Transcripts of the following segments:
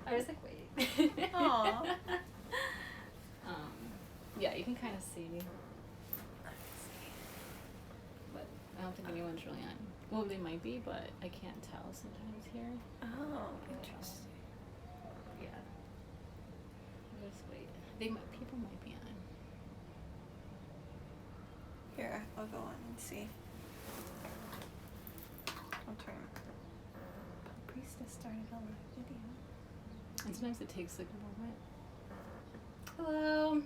I was like, wait. Aww. Yeah, you can kind of see. But I don't think anyone's really on. Well, they might be, but I can't tell sometimes here. Oh, interesting. Yeah. Just wait. People might be on. Here, I'll go on and see. I'll turn. Punk Priestess started a live video. And sometimes it takes like a moment. Hello.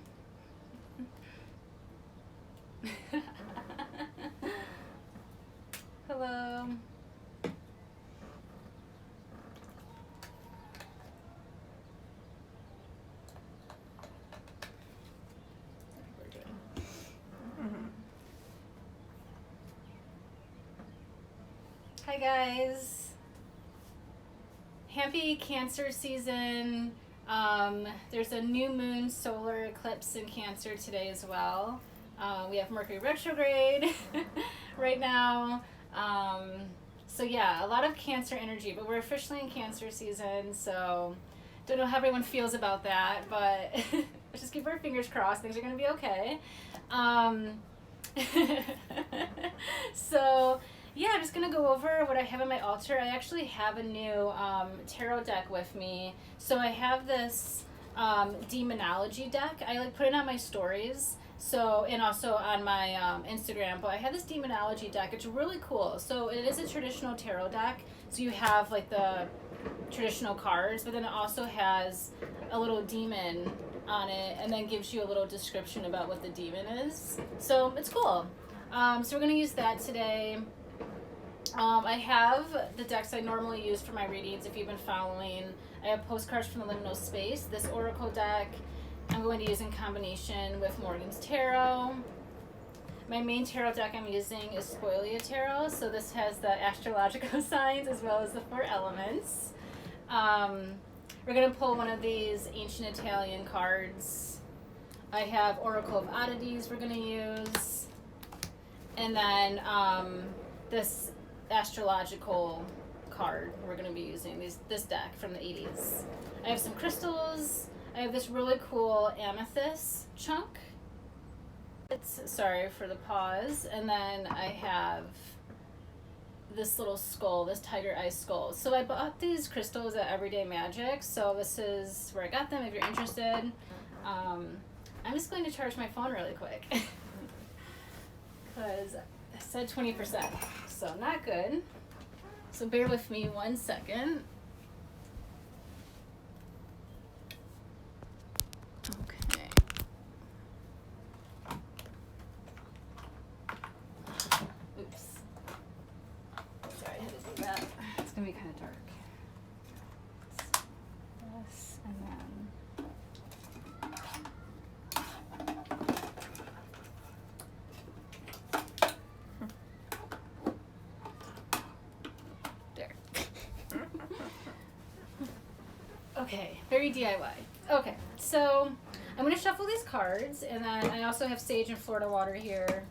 Hello. Hi guys. Happy Cancer season. There's a new moon solar eclipse in Cancer today as well. We have Mercury Retrograde right now. So yeah, a lot of Cancer energy, but we're officially in Cancer season, so don't know how everyone feels about that, but let's just keep our fingers crossed. Things are going to be okay. So yeah, I'm just going to go over what I have on my altar. I actually have a new tarot deck with me. So I have this Demonology deck. I like put it on my stories. So, and also on my Instagram, but I have this Demonology deck. It's really cool. So it is a traditional tarot deck. So you have like the traditional cards, but then it also has a little demon on it and then gives you a little description about what the demon is. So it's cool. So we're going to use that today. I have the decks I normally use for my readings if you've been following. I have postcards from the liminal space, this oracle deck I'm going to use in combination with Morgan's Tarot. My main tarot deck I'm using is Spoilia Tarot, so this has the astrological signs as well as the 4 elements. We're going to pull one of these ancient Italian cards. I have Oracle of Oddities we're going to use. And then this astrological card we're going to be using, this deck from the 80s. I have some crystals. I have this really cool amethyst chunk. Sorry for the pause. And then I have this little skull, this tiger eye skull. So I bought these crystals at Everyday Magic. So this is where I got them if you're interested. I'm just going to charge my phone really quick. Because I said 20%. So not good. So bear with me 1 second. Okay. Oops. Sorry, I had to do that. It's gonna be kind of dark. This and then. There. Okay, very DIY. Okay, so I'm going to shuffle these cards, and then I also have sage and Florida water here.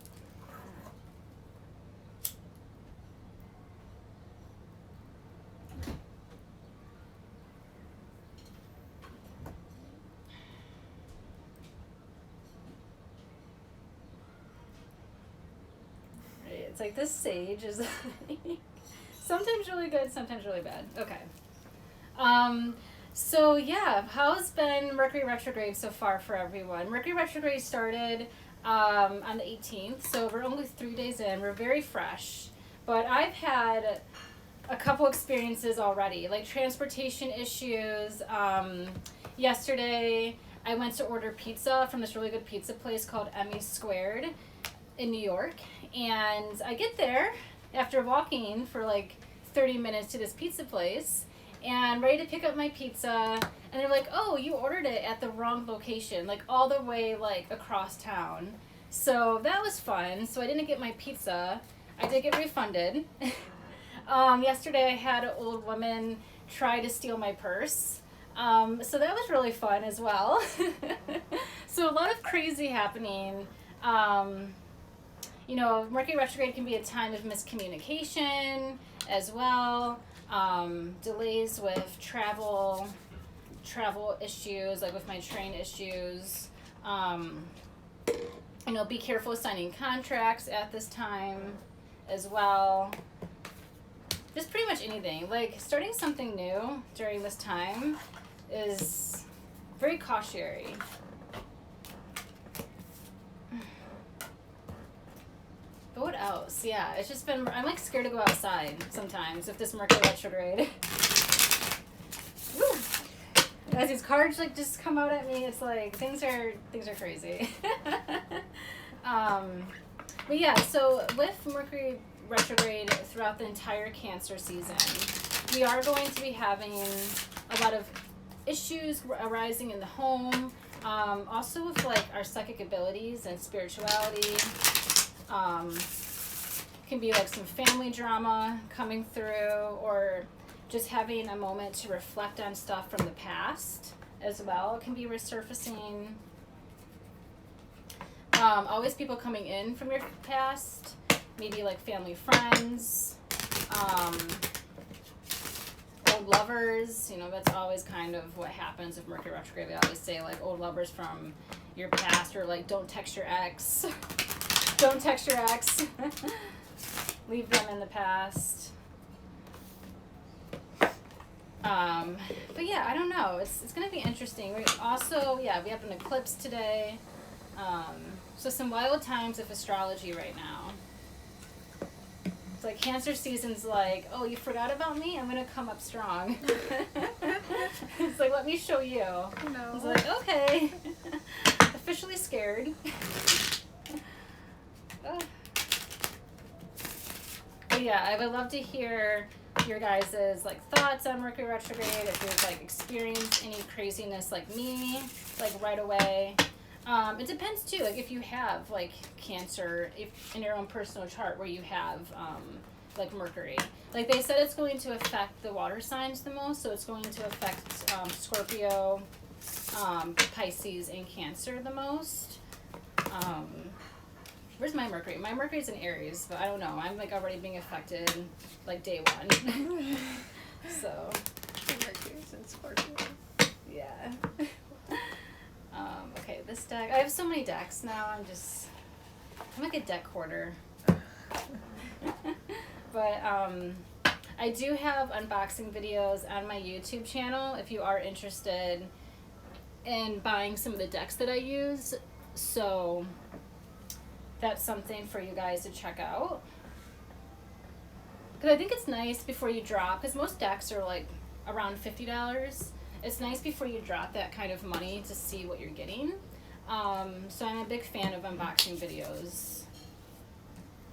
It's like this sage is sometimes really good, sometimes really bad. Okay. So yeah, how's been Mercury Retrograde so far for everyone? Mercury Retrograde started on the 18th, so we're only 3 days in. We're very fresh. But I've had a couple experiences already, like transportation issues. Yesterday, I went to order pizza from this really good pizza place called Emmy Squared in New York. And I get there after walking for like 30 minutes to this pizza place and ready to pick up my pizza. And they're like, oh, you ordered it at the wrong location, like all the way like across town. So that was fun. So I didn't get my pizza. I did get refunded. Yesterday I had an old woman try to steal my purse. So that was really fun as well. So a lot of crazy happening. You know, Mercury retrograde can be a time of miscommunication as well, delays with travel. travel issues, like with my train issues. Be careful signing contracts at this time as well. Just pretty much anything. Like, starting something new during this time is very cautionary. But what else? Yeah, it's just been, I'm like scared to go outside sometimes with this Mercury Retrograde. As these cards like just come out at me, it's like things are crazy. But yeah, so with Mercury Retrograde throughout the entire Cancer season, we are going to be having a lot of issues arising in the home. Also with like our psychic abilities and spirituality. Can be like some family drama coming through, or just having a moment to reflect on stuff from the past as well. It can be resurfacing. Always people coming in from your past, maybe like family, friends, old lovers. That's always kind of what happens with Mercury retrograde. We always say like old lovers from your past, or like don't text your ex. Don't text your ex. Leave them in the past. But yeah, I don't know. It's going to be interesting. We also, we have an eclipse today. So some wild times of astrology right now. It's like Cancer season's like, oh, you forgot about me? I'm going to come up strong. It's like, let me show you. No. It's like, okay. Officially scared. But yeah, I would love to hear your guys' like thoughts on Mercury retrograde. If you've like experienced any craziness like me, like right away. It depends too. Like if you have like Cancer, if in your own personal chart where you have like Mercury, like they said, it's going to affect the water signs the most. So it's going to affect Scorpio, Pisces, and Cancer the most. Where's my Mercury? My Mercury's in Aries, but I don't know. I'm like already being affected like day one. So. Mercury's in Scorpio. Yeah. Okay, this deck. I have so many decks now. I'm like a deck hoarder. But I do have unboxing videos on my YouTube channel if you are interested in buying some of the decks that I use. So that's something for you guys to check out. Because I think it's nice before you drop, because most decks are like around $50. It's nice before you drop that kind of money to see what you're getting. So I'm a big fan of unboxing videos.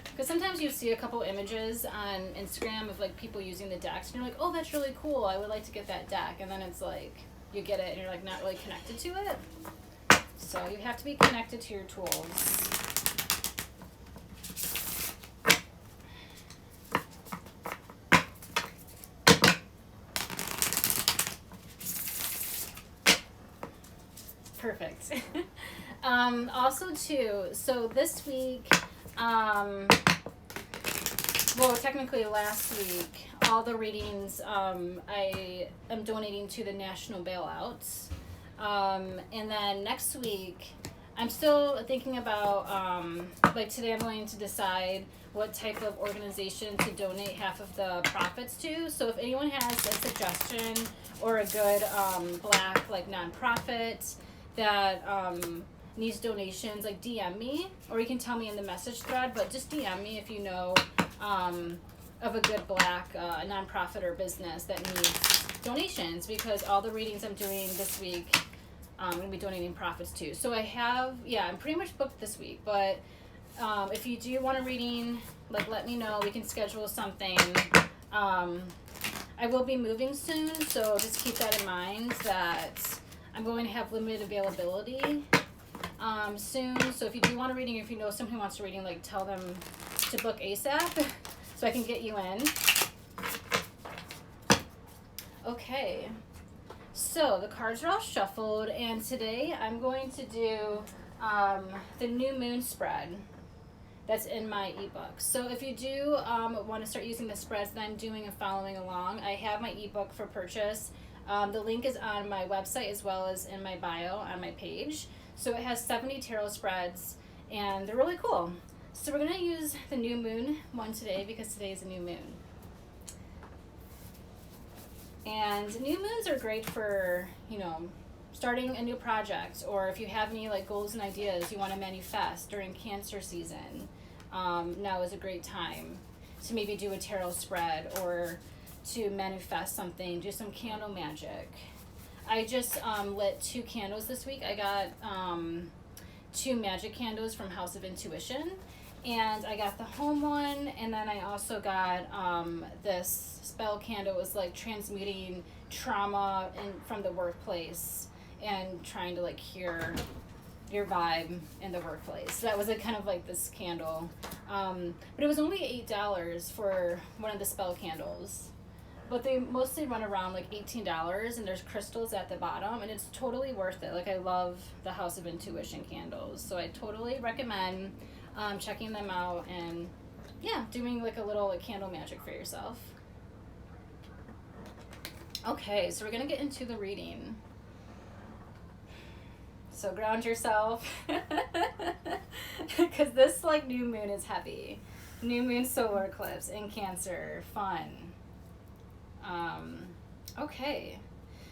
Because sometimes you see a couple images on Instagram of like people using the decks, and you're like, oh, that's really cool. I would like to get that deck. And then it's like, you get it and you're like not really connected to it. So you have to be connected to your tools. Perfect. Also too, so this week, well, technically last week, all the readings I am donating to the National Bailouts. And then next week, I'm still thinking about, like today I'm going to decide what type of organization to donate half of the profits to. So if anyone has a suggestion or a good black like nonprofit that needs donations, like DM me, or you can tell me in the message thread, but just DM me if you know of a good black nonprofit or business that needs donations, because all the readings I'm doing this week I'm going to be donating profits to. So I have, I'm pretty much booked this week, but if you do want a reading, like let me know, we can schedule something. I will be moving soon, so just keep that in mind that I'm going to have limited availability soon. So if you do want a reading, if you know someone who wants a reading, like tell them to book ASAP so I can get you in. Okay. So the cards are all shuffled, and today I'm going to do the new moon spread that's in my ebook. So if you do want to start using the spreads that I'm doing and following along, I have my ebook for purchase The link is on my website as well as in my bio on my page. So it has 70 tarot spreads, and they're really cool. So we're going to use the new moon one today because today is a new moon. And new moons are great for, you know, starting a new project, or if you have any like goals and ideas you want to manifest during Cancer season. Now is a great time to maybe do a tarot spread or to manifest something, do some candle magic. I just lit 2 candles this week. I got 2 magic candles from House of Intuition, and I got the home one, and then I also got this spell candle. It was like transmuting trauma from the workplace and trying to like hear your vibe in the workplace. So that was a kind of like this candle, but it was only $8 for one of the spell candles. But they mostly run around like $18, and there's crystals at the bottom, and it's totally worth it. Like, I love the House of Intuition candles, so I totally recommend checking them out and, yeah, doing like a little like candle magic for yourself. Okay, so we're gonna get into the reading. So ground yourself, because this like new moon is heavy. New moon solar eclipse in Cancer, fun. Okay,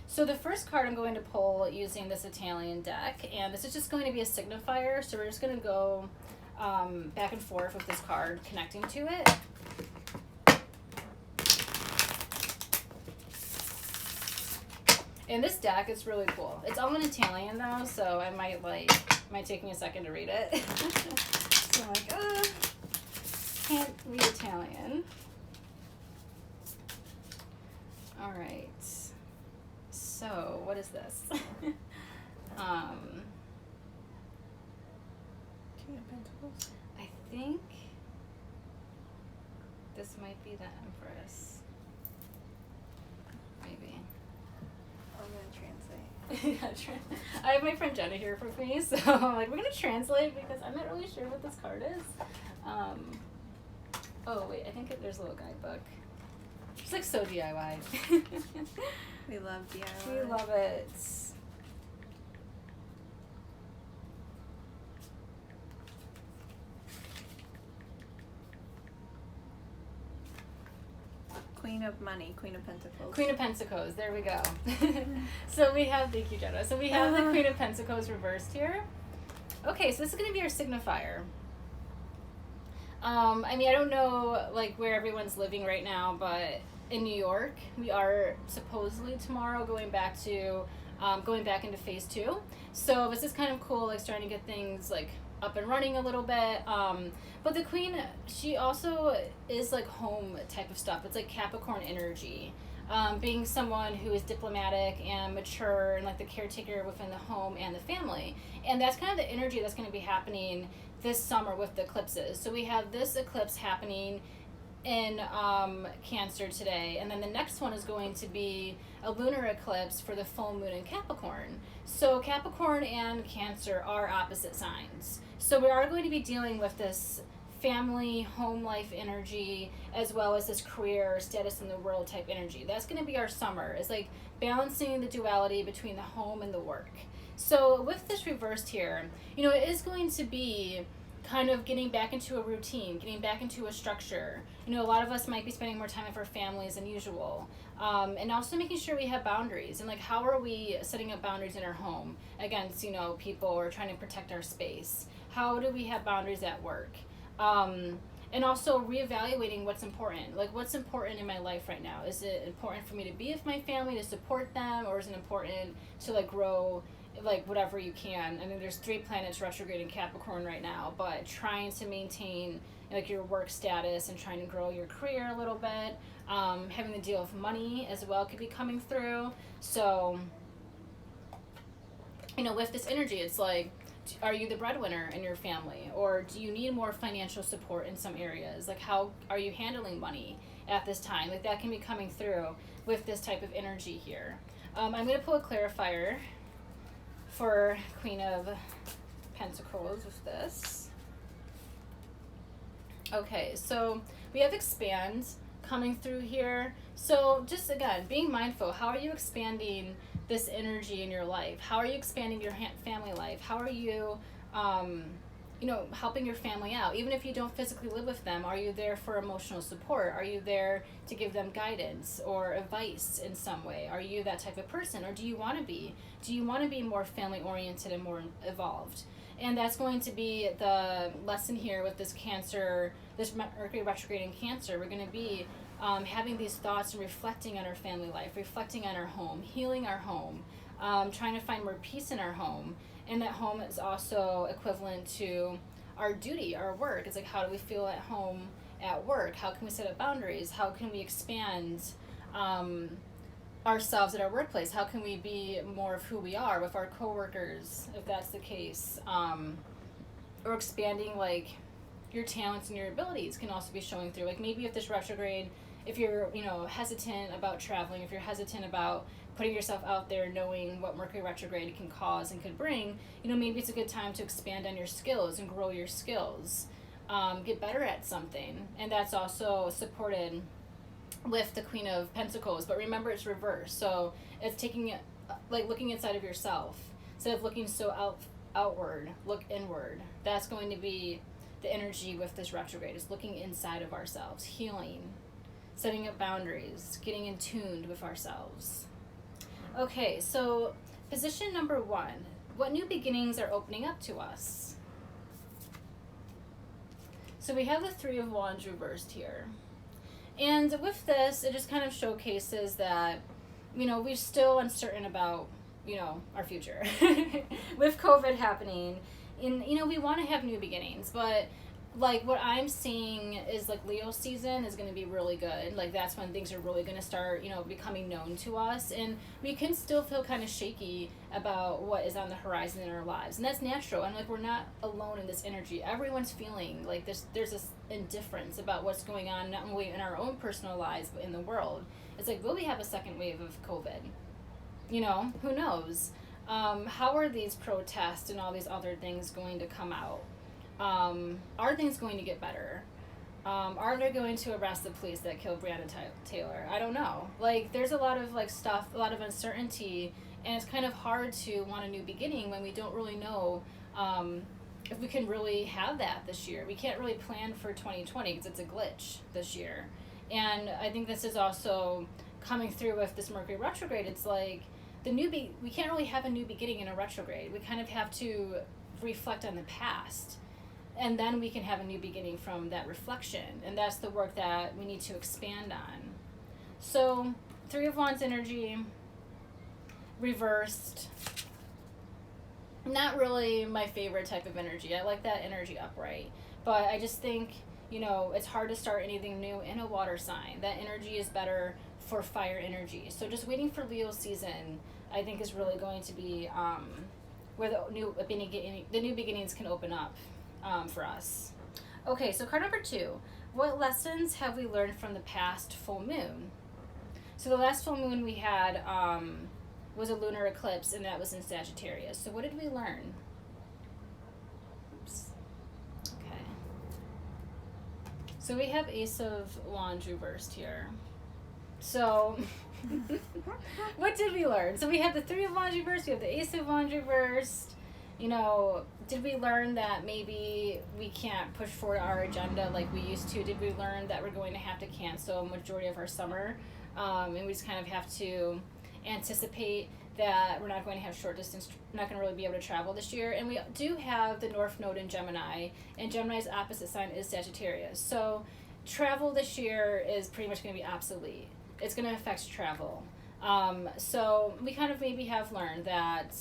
so the first card I'm going to pull using this Italian deck, and this is just going to be a signifier, so we're just going to go back and forth with this card, connecting to it. And this deck is really cool. It's all in Italian though, so it might take me a second to read it. So I'm like, can't read Italian. All right, so what is this? King of Pentacles. I think this might be the Empress. Maybe. I'm gonna translate. I have my friend Jenna here with me, so I'm like, we're gonna translate because I'm not really sure what this card is. Oh wait, I think there's a little guidebook. It's like so DIY. We love DIY. We love it. Queen of Money, Queen of Pentacles. Queen of Pentacles, there we go. So we have, thank you Jenna, so we have the Queen of Pentacles reversed here. Okay, so this is going to be our signifier. I mean, I don't know like where everyone's living right now, but in New York, we are supposedly tomorrow going back into phase 2. So this is kind of cool, like starting to get things like up and running a little bit. But the Queen, she also is like home type of stuff. It's like Capricorn energy. Being someone who is diplomatic and mature and like the caretaker within the home and the family. And that's kind of the energy that's going to be happening this summer with the eclipses. So we have this eclipse happening in Cancer today, and then the next one is going to be a lunar eclipse for the full moon in Capricorn. So Capricorn and Cancer are opposite signs. So we are going to be dealing with this family, home life energy, as well as this career status in the world type energy. That's going to be our summer. It's like balancing the duality between the home and the work. So with this reversed here, you know, it is going to be kind of getting back into a routine, getting back into a structure. You know, a lot of us might be spending more time with our families than usual. And also making sure we have boundaries, and like how are we setting up boundaries in our home against, you know, people or trying to protect our space. How do we have boundaries at work? And also reevaluating what's important. Like, what's important in my life right now? Is it important for me to be with my family, to support them, or is it important to like grow like whatever you can? I mean, there's 3 planets retrograde in Capricorn right now, but trying to maintain like your work status and trying to grow your career a little bit, having the deal of money as well could be coming through. So, you know, with this energy, it's like, are you the breadwinner in your family, or do you need more financial support in some areas? Like, how are you handling money at this time? Like, that can be coming through with this type of energy here. I'm going to pull a clarifier for Queen of Pentacles with this. Okay, so we have expand coming through here. So just again, being mindful, how are you expanding this energy in your life? How are you expanding your family life? How are you, helping your family out? Even if you don't physically live with them, are you there for emotional support? Are you there to give them guidance or advice in some way? Are you that type of person, or do you want to be? Do you want to be more family oriented and more evolved? And that's going to be the lesson here with this Cancer, this Mercury retrograde in Cancer. We're going to be having these thoughts and reflecting on our family life, reflecting on our home, healing our home, trying to find more peace in our home. And that home is also equivalent to our duty, our work. It's like, how do we feel at home at work? How can we set up boundaries? How can we expand ourselves at our workplace? How can we be more of who we are with our coworkers, if that's the case? Or expanding, like, your talents and your abilities can also be showing through. Like, maybe if this retrograde, if you're, hesitant about traveling, if you're hesitant about putting yourself out there, knowing what Mercury retrograde can cause and could bring, maybe it's a good time to expand on your skills and grow your skills, get better at something. And that's also supported with the Queen of Pentacles. But remember, it's reversed. So it's taking, looking inside of yourself. Instead of looking so outward, look inward. That's going to be the energy with this retrograde, is looking inside of ourselves, healing, setting up boundaries, getting in tuned with ourselves. Okay, so position number 1, what new beginnings are opening up to us? So we have the Three of Wands reversed here. And with this, it just kind of showcases that, we're still uncertain about, our future. With COVID happening, we want to have new beginnings, but like what I'm seeing is like Leo season is going to be really good. Like that's when things are really going to start, becoming known to us, and we can still feel kind of shaky about what is on the horizon in our lives, and that's natural. And like we're not alone in this energy. Everyone's feeling like there's this indifference about what's going on, not only in our own personal lives but in the world. It's like, will we have a second wave of COVID? Who knows? How are these protests and all these other things going to come out? Are things going to get better? Are they going to arrest the police that killed Breonna Taylor? I don't know. Like, there's a lot of stuff, a lot of uncertainty, and it's kind of hard to want a new beginning when we don't really know if we can really have that this year. We can't really plan for 2020 because it's a glitch this year. And I think this is also coming through with this Mercury retrograde. It's like we can't really have a new beginning in a retrograde. We kind of have to reflect on the past, and then we can have a new beginning from that reflection. And that's the work that we need to expand on. So, Three of Wands energy, reversed. Not really my favorite type of energy. I like that energy upright. But I just think, it's hard to start anything new in a water sign. That energy is better for fire energy. So just waiting for Leo season, I think, is really going to be where the new beginnings can open up for us. Okay, so card number 2. What lessons have we learned from the past full moon? So the last full moon we had was a lunar eclipse, and that was in Sagittarius. So what did we learn? Oops. Okay. So we have Ace of Wands reversed here. So what did we learn? So we have the Three of Wands reversed, we have the Ace of Wands reversed. Did we learn that maybe we can't push forward our agenda like we used to? Did we learn that we're going to have to cancel a majority of our summer? And we just kind of have to anticipate that we're not going to have short distance, not going to really be able to travel this year. And we do have the North Node in Gemini, and Gemini's opposite sign is Sagittarius. So travel this year is pretty much going to be obsolete. It's going to affect travel. So we kind of maybe have learned that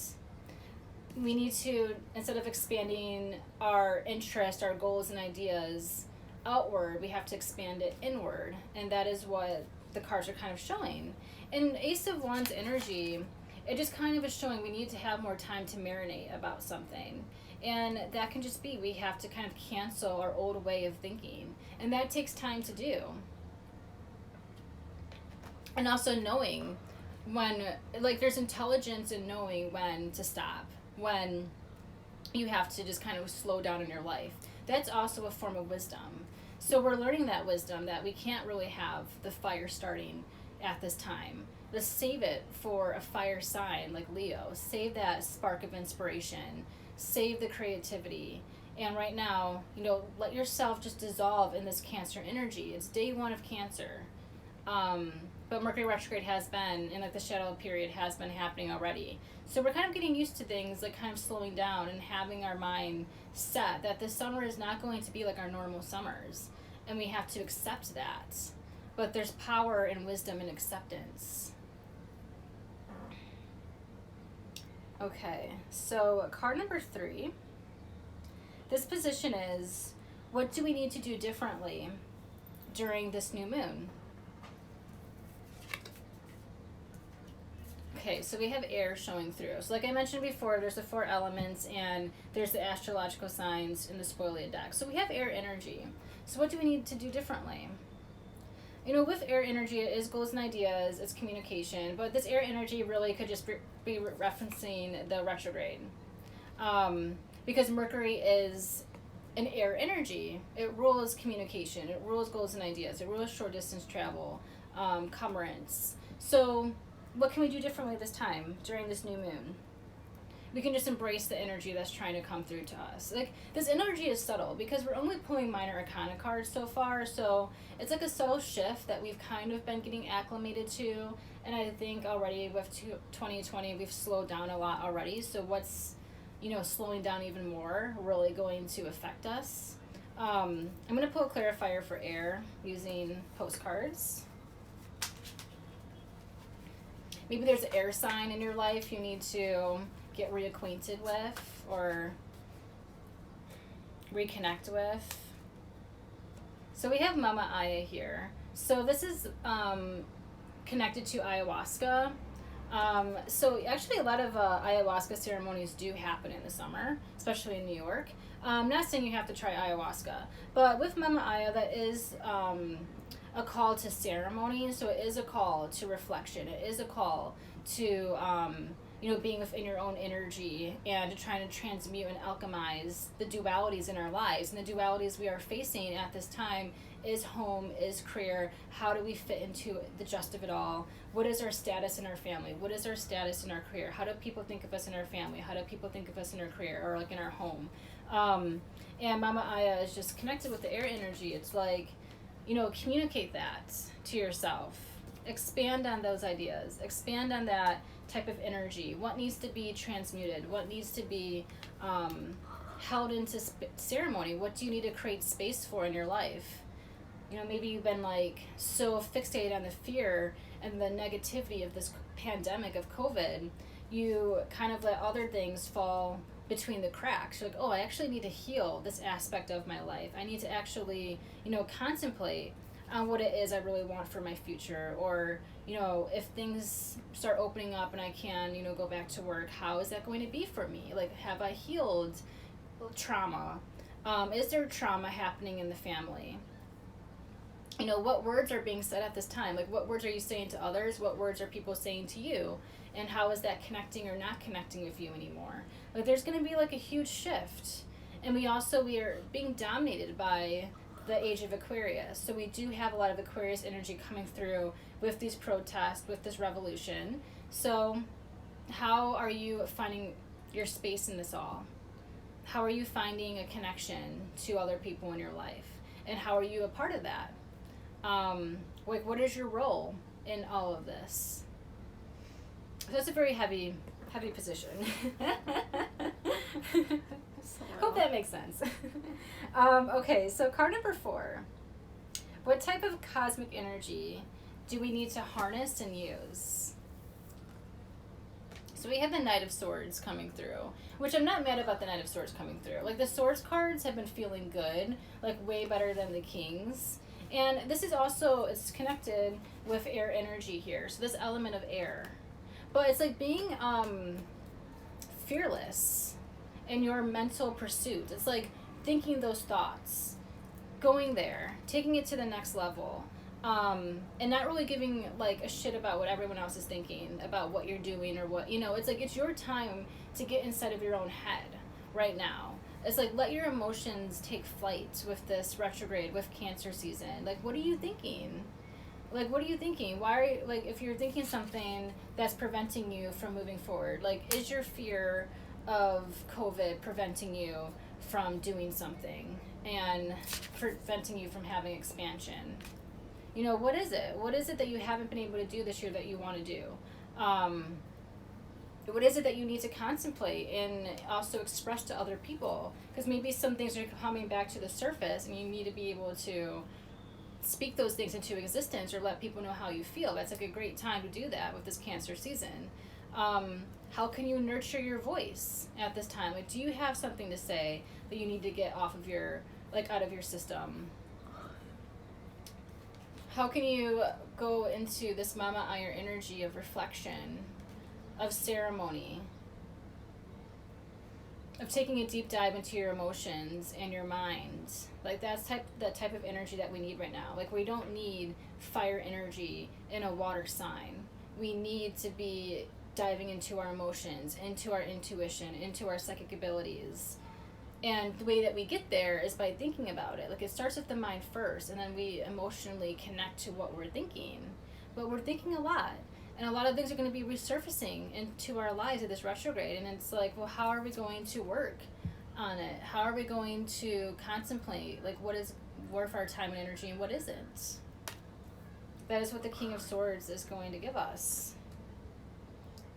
we need to, instead of expanding our interest, our goals and ideas outward, we have to expand it inward. And that is what the cards are kind of showing. And Ace of Wands energy, it just kind of is showing we need to have more time to marinate about something. And that can just be, we have to kind of cancel our old way of thinking. And that takes time to do. And also knowing when, like, there's intelligence in knowing when to stop, when you have to just kind of slow down in your life. That's also a form of wisdom. So we're learning that wisdom, that we can't really have the fire starting, at this time. Just save it for a fire sign like Leo. Save that spark of inspiration. Save the creativity. And right now, let yourself just dissolve in this Cancer energy. It's day 1 of Cancer. But Mercury retrograde has been, and like the shadow period has been happening already. So we're kind of getting used to things, like kind of slowing down and having our mind set that this summer is not going to be like our normal summers. And we have to accept that. But there's power and wisdom and acceptance. Okay, so card number 3. This position is, what do we need to do differently during this new moon? Okay, so we have air showing through. So like I mentioned before, there's the 4 elements and there's the astrological signs in the Spoilia deck. So we have air energy. So what do we need to do differently? With air energy, it is goals and ideas, it's communication, but this air energy really could just be referencing the retrograde. Because Mercury is an air energy. It rules communication, it rules goals and ideas, it rules short distance travel, commerce. So what can we do differently this time during this new moon? We can just embrace the energy that's trying to come through to us. Like, this energy is subtle because we're only pulling minor arcana cards so far, so it's like a subtle shift that we've kind of been getting acclimated to, and I think already with 2020 we've slowed down a lot already, so what's slowing down even more really going to affect us. I'm going to pull a clarifier for air using postcards. Maybe there's an air sign in your life you need to get reacquainted with or reconnect with. So we have Mama Aya here. So this is connected to ayahuasca. So actually a lot of ayahuasca ceremonies do happen in the summer, especially in New York. I'm not saying you have to try ayahuasca, but with Mama Aya, that is a call to ceremony. So it is a call to reflection. It is a call to being within your own energy and to trying to transmute and alchemize the dualities in our lives. And the dualities we are facing at this time is home, is career. How do we fit into the just of it all? What is our status in our family? What is our status in our career? How do people think of us in our family? How do people think of us in our career or like in our home? And Mama Aya is just connected with the air energy. It's like, communicate that to yourself. Expand on those ideas. Expand on that type of energy. What needs to be transmuted? What needs to be held into ceremony? What do you need to create space for in your life? Maybe you've been like so fixated on the fear and the negativity of this pandemic of COVID, you kind of let other things fall between the cracks. You're like, oh, I actually need to heal this aspect of my life. I need to actually, contemplate on what it is I really want for my future. Or, if things start opening up and I can, go back to work, how is that going to be for me? Like, have I healed trauma? Is there trauma happening in the family? What words are being said at this time? Like, what words are you saying to others? What words are people saying to you? And how is that connecting or not connecting with you anymore? Like, there's going to be like a huge shift. And we are being dominated by the age of Aquarius. So we do have a lot of Aquarius energy coming through with these protests, with this revolution. So how are you finding your space in this all? How are you finding a connection to other people in your life? And how are you a part of that? What is your role in all of this? So it's a very heavy position. Hope that makes sense. Okay, so card number 4. What type of cosmic energy do we need to harness and use? So we have the Knight of Swords coming through, which I'm not mad about the Knight of Swords coming through. Like, the Swords cards have been feeling good, like way better than the Kings. And this is also, it's connected with air energy here. So this element of air. But it's like being fearless in your mental pursuit. It's like thinking those thoughts, going there, taking it to the next level, and not really giving like a shit about what everyone else is thinking about what you're doing or what, it's like it's your time to get inside of your own head right now. It's like, let your emotions take flight with this retrograde, with Cancer season. Like, what are you thinking? Like, what are you thinking? Why are you, like, if you're thinking something that's preventing you from moving forward, like, is your fear of COVID preventing you from doing something and preventing you from having expansion? You know, what is it? What is it that you haven't been able to do this year that you want to do? What is it that you need to contemplate and also express to other people? Because maybe some things are coming back to the surface and you need to be able to speak those things into existence or let people know how you feel. That's like a great time to do that with this Cancer season. How can you nurture your voice at this time? Like, do you have something to say that you need to get off of your, like, out of your system? How can you go into this Mama Iron energy of reflection, of ceremony, of taking a deep dive into your emotions and your mind? Like, that's the type of energy that we need right now. Like, we don't need fire energy in a water sign. We need to be diving into our emotions, into our intuition, into our psychic abilities. And the way that we get there is by thinking about it. Like, it starts with the mind first, and then we emotionally connect to what we're thinking. But we're thinking a lot. And a lot of things are going to be resurfacing into our lives at this retrograde. And it's like, well, how are we going to work on it? How are we going to contemplate, like, what is worth our time and energy and what isn't? That is what the King of Swords is going to give us.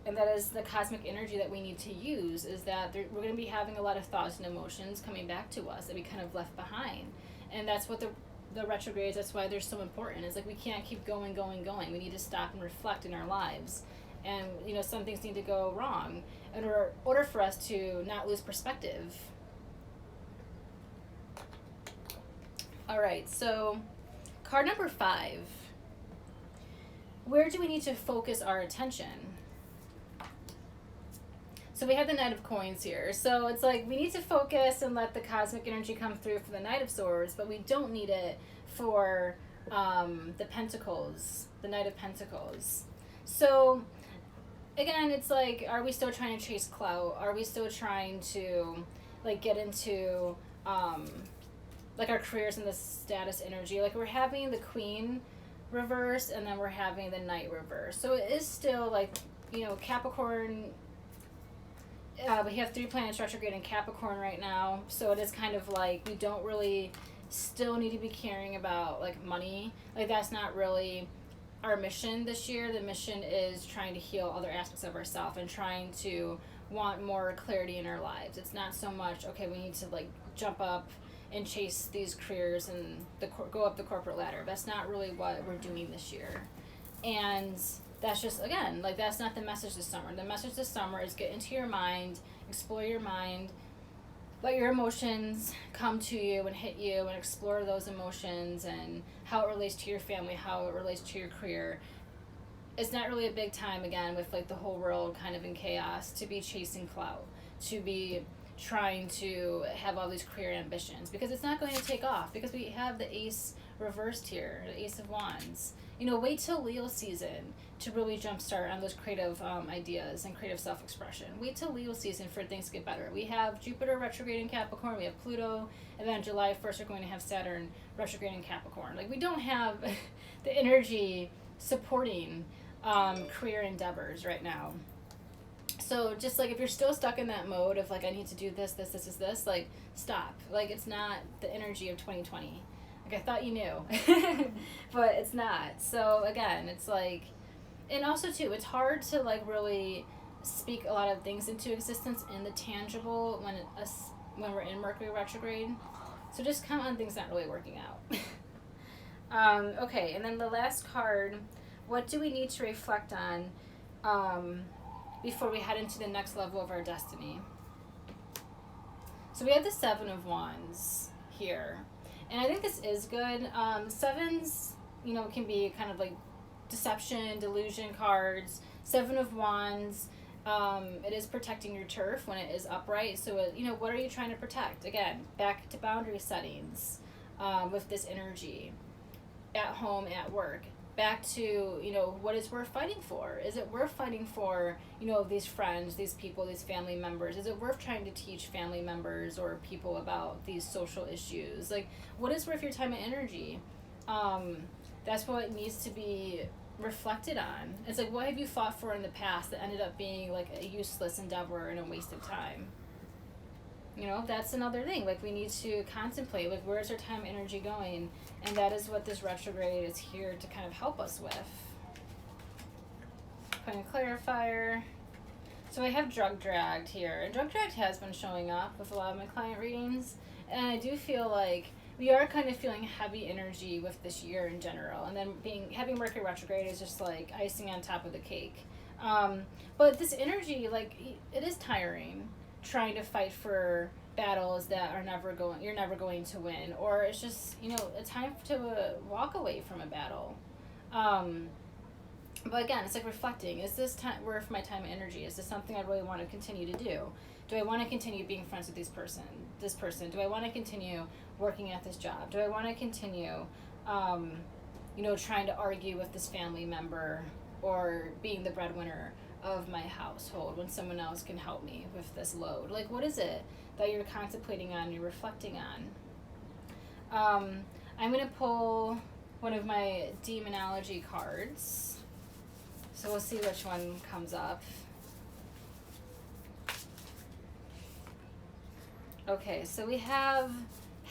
And that is the cosmic energy that we need to use, is that we're going to be having a lot of thoughts and emotions coming back to us that we kind of left behind. And that's what the retrogrades, that's why they're so important. It's like, we can't keep going. We need to stop and reflect in our lives. And, you know, some things need to go wrong in order for us to not lose perspective. All right, so card number 5. Where do we need to focus our attention? So we have the Knight of Coins here. So it's like, we need to focus and let the cosmic energy come through for the Knight of Swords, but we don't need it for the Pentacles, the Knight of Pentacles. So again, it's like, are we still trying to chase clout? Are we still trying to, like, get into like our careers in the status energy? Like, we're having the Queen reverse, and then we're having the Knight reverse. So it is still, like, you know, Capricorn. We have 3 planets retrograde in Capricorn right now, so it is kind of like, we don't really still need to be caring about, like, money. Like, that's not really our mission this year. The mission is trying to heal other aspects of ourselves and trying to want more clarity in our lives. It's not so much, okay, we need to, like, jump up and chase these careers and go up the corporate ladder. That's not really what we're doing this year. And that's just, again, like, that's not the message this summer. The message this summer is get into your mind, explore your mind, let your emotions come to you and hit you, and explore those emotions and how it relates to your family, how it relates to your career. It's not really a big time, again, with, like, the whole world kind of in chaos, to be chasing clout, to be trying to have all these career ambitions, because it's not going to take off, because we have the Ace reversed here, the Ace of Wands. You know, wait till Leo season to really jumpstart on those creative ideas and creative self-expression. Wait till Leo season for things to get better. We have Jupiter retrograde in Capricorn, we have Pluto, and then July 1st we're going to have Saturn retrograde in Capricorn. Like, we don't have the energy supporting career endeavors right now. So just, like, if you're still stuck in that mode of, like, I need to do this, like, stop. Like, it's not the energy of 2020. Like, I thought you knew, but it's not. So again, it's like, and also too, it's hard to, like, really speak a lot of things into existence in the tangible when we're in Mercury retrograde. So just count on things not really working out. Okay, and then the last card, what do we need to reflect on before we head into the next level of our destiny? So we have the 7 of Wands here. And I think this is good. Sevens, you know, can be kind of like deception, delusion cards. 7 of Wands, it is protecting your turf when it is upright. So, you know, what are you trying to protect? Again, back to boundary settings with this energy. At home, at work. Back to, you know, what is worth fighting for? Is it worth fighting for, you know, these friends, these people, these family members? Is it worth trying to teach family members or people about these social issues? Like, what is worth your time and energy? That's what needs to be reflected on. It's like, what have you fought for in the past that ended up being like a useless endeavor and a waste of time? You know, that's another thing. Like, we need to contemplate, like, where's our time energy going? And that is what this retrograde is here to kind of help us with. Putting a clarifier. So I have drug dragged here. And drug dragged has been showing up with a lot of my client readings. And I do feel like we are kind of feeling heavy energy with this year in general. And then having Mercury retrograde is just like icing on top of the cake. But this energy, like, it is tiring trying to fight for battles that you're never going to win, or it's just, you know, a time to walk away from a battle. But again, it's like reflecting, is this time worth my time and energy? Is this something I really want to continue to do? Do I want to continue being friends with this person? Do I want to continue working at this job? Do I want to continue you know, trying to argue with this family member, or being the breadwinner of my household when someone else can help me with this load? Like, what is it that you're contemplating on, you're reflecting on? I'm going to pull one of my demonology cards. So we'll see which one comes up. Okay, so we have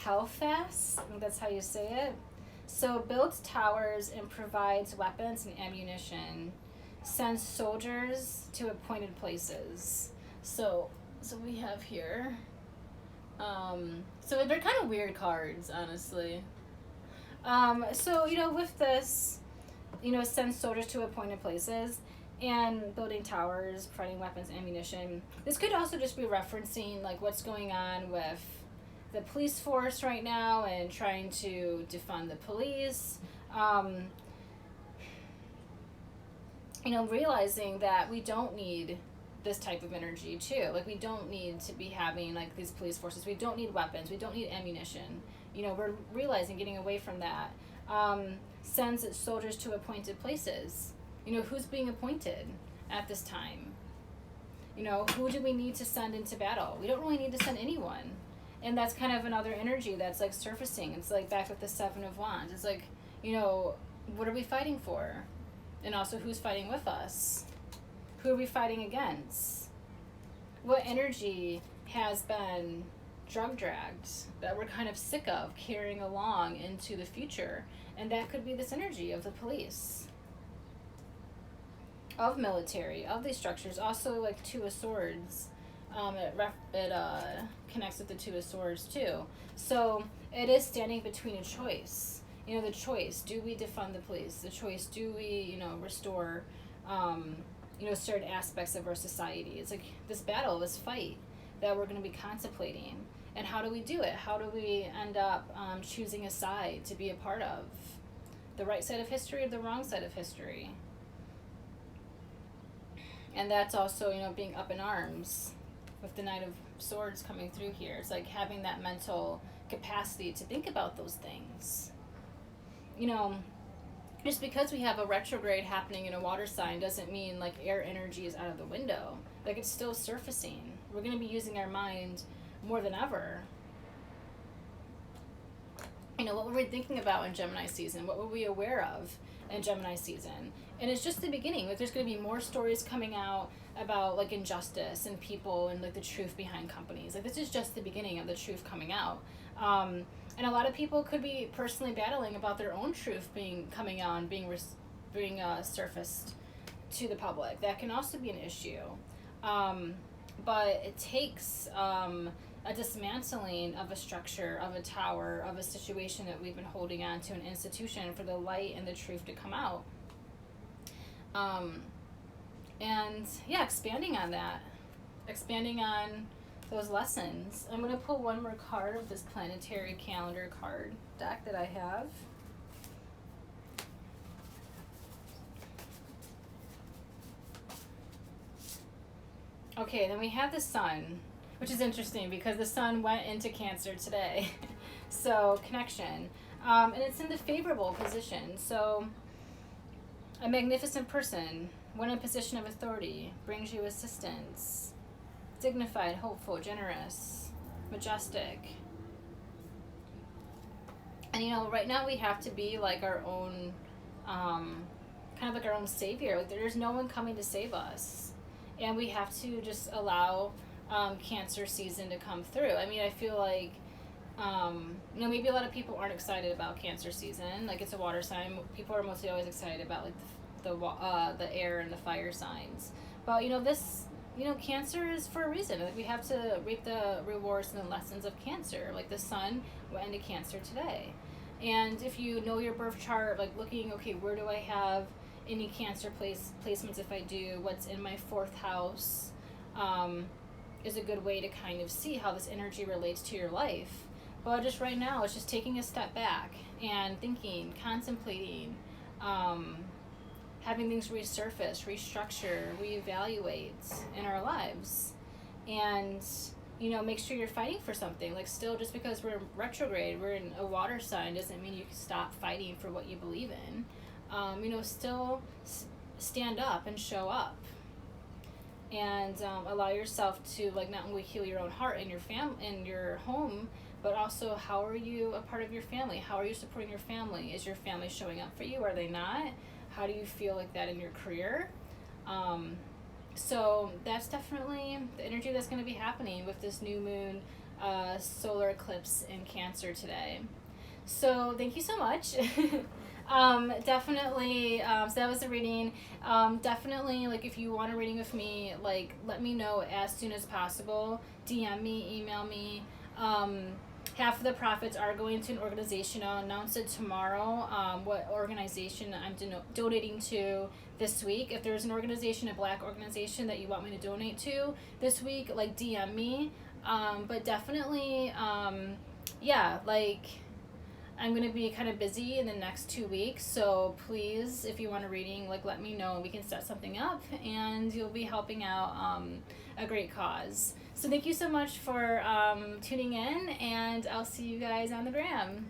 Hellfast. I think that's how you say it. So builds towers and provides weapons and ammunition. Sends soldiers to appointed places. So we have here. So they're kind of weird cards, honestly. So, you know, with this, you know, sends soldiers to appointed places and building towers, providing weapons, ammunition. This could also just be referencing like what's going on with the police force right now and trying to defund the police. You know, realizing that we don't need this type of energy too. Like, we don't need to be having like these police forces. We don't need weapons. We don't need ammunition. You know, we're realizing getting away from that. Sends its soldiers to appointed places. You know, who's being appointed at this time? You know, who do we need to send into battle? We don't really need to send anyone. And that's kind of another energy that's like surfacing. It's like back with the Seven of Wands. It's like, you know, what are we fighting for? And also, who's fighting with us? Who are we fighting against? What energy has been drug dragged that we're kind of sick of carrying along into the future? And that could be this energy of the police, of military, of these structures. Also, like Two of Swords. It connects with the Two of Swords too. So it is standing between a choice. You know, the choice, do we defund the police? The choice, do we, you know, restore, you know, certain aspects of our society? It's like this battle, this fight that we're going to be contemplating. And how do we do it? How do we end up choosing a side to be a part of? The right side of history or the wrong side of history? And that's also, you know, being up in arms with the Knight of Swords coming through here. It's like having that mental capacity to think about those things. You know, just because we have a retrograde happening in a water sign doesn't mean like air energy is out of the window. Like, it's still surfacing. We're going to be using our mind more than ever. You know, what were we thinking about in Gemini season? What were we aware of in Gemini season? And it's just the beginning. Like, there's going to be more stories coming out about like injustice and people and like the truth behind companies. Like, this is just the beginning of the truth coming out. And a lot of people could be personally battling about their own truth being surfaced to the public. That can also be an issue. But it takes a dismantling of a structure, of a tower, of a situation that we've been holding on to, an institution, for the light and the truth to come out. And yeah, expanding on that. Expanding on those lessons. I'm going to pull one more card of this planetary calendar card deck that I have. Okay, then we have the Sun, which is interesting because the Sun went into Cancer today. So, connection. And it's in the favorable position. So, a magnificent person, when in position of authority, brings you assistance. Dignified, hopeful, generous, majestic. And, you know, right now we have to be like our own, kind of like our own savior. Like, there's no one coming to save us. And we have to just allow Cancer season to come through. I mean, I feel like, you know, maybe a lot of people aren't excited about Cancer season. Like, it's a water sign. People are mostly always excited about, like, the air and the fire signs. But, you know, this, you know, Cancer is for a reason. Like, we have to reap the rewards and the lessons of Cancer. Like, the sun went into Cancer today. And if you know your birth chart, like, looking, okay, where do I have any Cancer placements? If I do, what's in my 4th house, is a good way to kind of see how this energy relates to your life. But just right now, it's just taking a step back and thinking, contemplating, having things resurface, restructure, reevaluate in our lives. And, you know, make sure you're fighting for something. Like, still, just because we're in retrograde, we're in a water sign, doesn't mean you can stop fighting for what you believe in. You know, still stand up and show up. And allow yourself to, like, not only heal your own heart and your and your home, but also, how are you a part of your family? How are you supporting your family? Is your family showing up for you? Are they not? How do you feel like that in your career? So that's definitely the energy that's going to be happening with this new moon solar eclipse in Cancer today. So thank you so much. Definitely, so that was the reading. Definitely, like, if you want a reading with me, like, let me know as soon as possible. DM me, email me. Half of the profits are going to an organization. I'll announce it tomorrow, what organization I'm donating to this week. If there's an organization, a Black organization, that you want me to donate to this week, like, DM me. But definitely, yeah, like, I'm going to be kind of busy in the next 2 weeks, so please, if you want a reading, like, let me know and we can set something up, and you'll be helping out a great cause. So thank you so much for tuning in, and I'll see you guys on the gram.